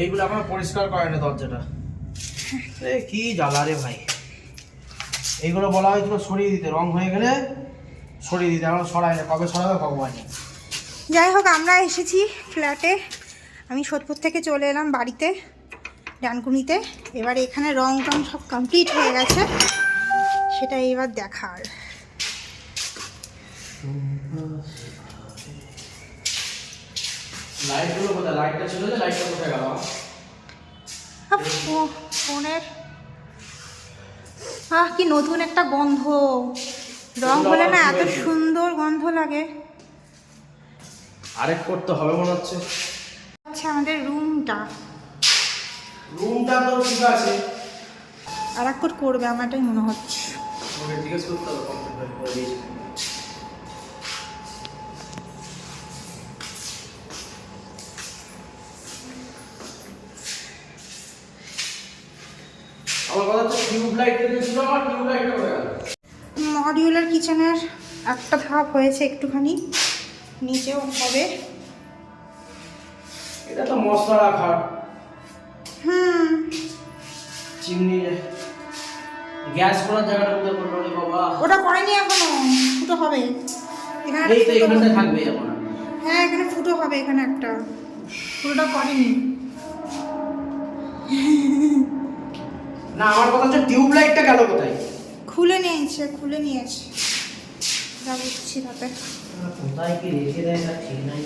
এইগুলো এখন পরিষ্কার করে না দরজাটা। কি জ্বালা রে ভাই। এইগুলো বলা হয়েছিল সরিয়ে দিতে, রং হয়ে গেলে সরিয়ে দিতে, এখন সরাই না, কবে সরাবে ভগবান। যাই হোক, আমরা এসেছি ফ্ল্যাটে। আমি সোদপুর থেকে চলে এলাম বাড়িতে, ডানকুনিতে। এবার এখানে রং টং সব কমপ্লিট হয়ে গেছে, সেটা এবার দেখার। লাইটগুলো কোথায়? লাইটটা ছিল যে, লাইটটা কোথায় গেল? ফোনের কি নতুন একটা গন্ধ। রং হলে না এত সুন্দর গন্ধ লাগে। আরেক করতে হবে মনে হচ্ছে। আচ্ছা, আমাদের রুমটা তো ঠিক আছে, আর এক কোট করবে আমার এটাই মনে হচ্ছে। ওকে জিজ্ঞেস করতে হবে, কমপ্লিট করে দিয়েছি। আমার কথা হচ্ছে টিউব লাইট দিয়েছিল, আমার টিউব লাইটটা হয়ে গেল। মডিউলার কিচেনের একটা ধাপ হয়েছে একটুখানি, নিচেও হবে। এটা তো মশলা রাখার চিমনি, গ্যাস করার জায়গাটা কোথায় করলো রে বাবা? ওটা করেনি এখনো, ফুটো হবে এখানে। এই তো এখানটা থাকবে এখন। হ্যাঁ, এখানে ফুটো হবে, এখানে একটা, পুরোটা করেনি। না, আমার কথা হচ্ছে টিউব লাইটটা গেল কোথায়? খুলে নিয়েছে, যা বুঝছি তাতে। কোথায় কি রেখে দেয় তা ঠিক নাই।